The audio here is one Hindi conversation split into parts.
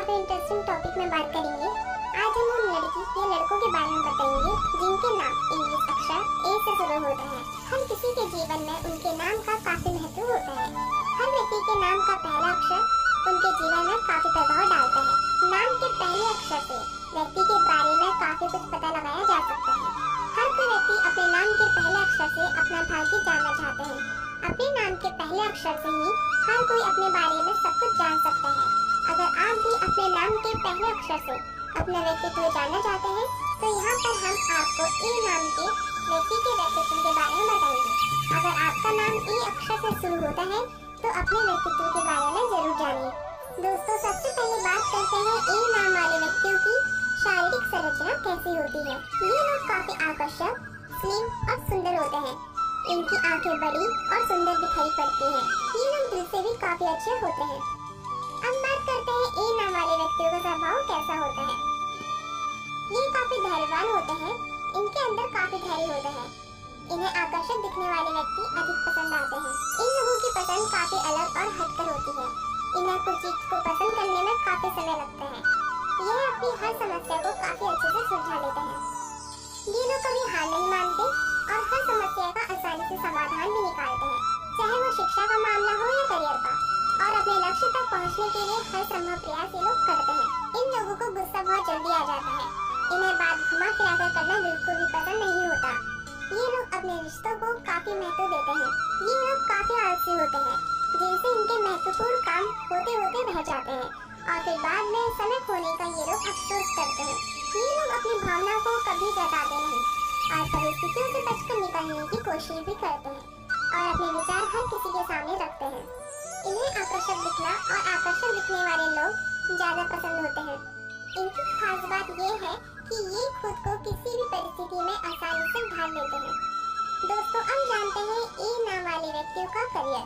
काफी इंटरेस्टिंग टॉपिक में बात करेंगे। आज हम उन लड़की या लड़कों के बारे में बताएंगे जिनके नाम इंग्लिश अक्षर ए से शुरू होता है। हर किसी के जीवन में उनके नाम का काफी महत्व होता है। हर व्यक्ति के नाम का पहला अक्षर उनके जीवन में काफी प्रभाव डालता है। नाम के पहले अक्षर से व्यक्ति के बारे में काफी कुछ पता लगाया जा सकता है। हर कोई व्यक्ति अपने नाम के पहले अक्षर से अपना भाग्य जानना चाहते हैं। अपने नाम के पहले अक्षर से ही हर कोई अपने बारे में सब कुछ जान सकता है। अगर आप भी अपने नाम के पहले अक्षर से अपना व्यक्तित्व जानना चाहते हैं तो यहाँ पर हम आपको ए नाम के व्यक्ति के व्यक्तित्व के बारे में बताएंगे। अगर आपका नाम ए अक्षर से शुरू होता है तो अपने व्यक्तित्व के बारे में जरूर जानिए। दोस्तों, सबसे पहले बात करते हैं ए नाम वाले व्यक्तियों की शारीरिक संरचना कैसी होती है। ये लोग काफी आकर्षक, स्लिम और सुंदर होते हैं। इनकी आंखें बड़ी और सुंदर दिखाई पड़ती हैं। ये लोग दिल से भी काफी अच्छे होते हैं। अब बात करते हैं ए नाम वाले व्यक्तियों का स्वभाव कैसा होता है। ये काफी धैर्यवान होते हैं। इनके अंदर काफी धैर्य होता है। इन्हें आकर्षक दिखने वाले व्यक्ति अधिक पसंद आते हैं। इन लोगों की पसंद काफी अलग और हटकर होती है। इन्हें कुछ चीज को पसंद करने में काफी समय लगता है। यह अपनी हर समस्या को काफी अच्छे से सुलझा लेते हैं। ये लोग कभी हार नहीं मानते और हर समस्या का आसानी से समाधान भी निकालते हैं, चाहे वो शिक्षा का मामला हो या करियर का। और अपने लक्ष्य तक पहुंचने के लिए हर संभव प्रयास ये लोग करते हैं। इन लोगों को गुस्सा बहुत जल्दी आ जाता है। इन्हें बात घुमा फिरा कर करना बिल्कुल भी पसंद नहीं होता। ये लोग अपने रिश्तों को काफी महत्व देते हैं। ये लोग काफी आलसी होते हैं, जिनसे इनके महत्वपूर्ण काम होते होते रह जाते हैं और फिर बाद में समय खोने का ये लोग अफसोस करते हैं। ये लोग अपनी भावनाओं को कभी जताते नहीं और परिस्थितियों से बचकर निकलने की कोशिश भी करते हैं और अपने विचार हर किसी के सामने रखते हैं। इन्हें आकर्षक दिखना और आकर्षक दिखने वाले लोग ज्यादा पसंद होते हैं। इनकी खास बात ये है कि ये खुद को किसी भी परिस्थिति में आसानी से ढाल लेते हैं। दोस्तों, अब जानते हैं ए नाम वाले व्यक्तियों का करियर।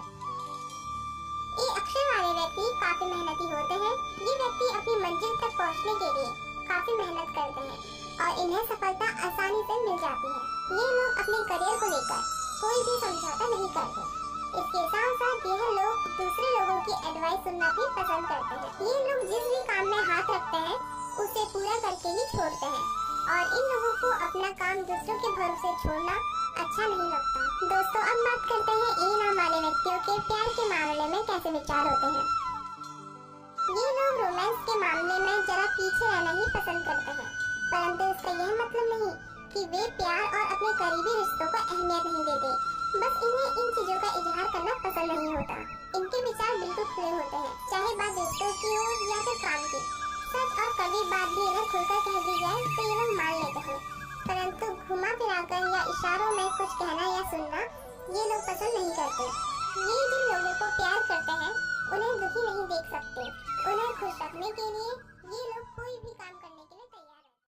ए अक्षर वाले व्यक्ति काफी मेहनती होते हैं। ये व्यक्ति अपनी मंजिल तक पहुंचने के लिए काफी मेहनत करते हैं और इन्हें सफलता आसानी से मिल जाती है। ये लोग अपने करियर को लेकर कोई भी समझौता नहीं करते। इसके साथ साथ यह लोग दूसरे लोगों की एडवाइस सुनना भी पसंद करते हैं। ये लोग जिस भी काम में हाथ रखते हैं उसे पूरा करके ही छोड़ते हैं और इन लोगों को अपना काम दूसरों के भरोसे छोड़ना अच्छा नहीं लगता। दोस्तों, अब बात करते हैं ए नाम वाले व्यक्तियों के प्यार के मामले में कैसे विचार होते हैं। ये लोग रोमांस के मामले में जरा पीछे रहना ही पसंद करते हैं, परंतु इसका यह मतलब नहीं कि वे प्यार और अपने करीबी रिश्तों को अहमियत नहीं देते। बस इन्हें इन चीजों का इजहार करना पसंद नहीं होता। इनके विचार बिल्कुल खुले होते हैं, चाहे बात रिश्तों की हो या फिर काम की। सच और कड़वी बात भी इन्हें खुलकर कह दी जाए तो ये लोग मान लेते हैं, परंतु घुमा फिराकर या इशारों में कुछ कहना या सुनना ये लोग पसंद नहीं करते। ये जिन लोगों को प्यार करते हैं उन्हें दुखी नहीं देख सकते। उन्हें खुश रखने के लिए ये लोग कोई भी काम करने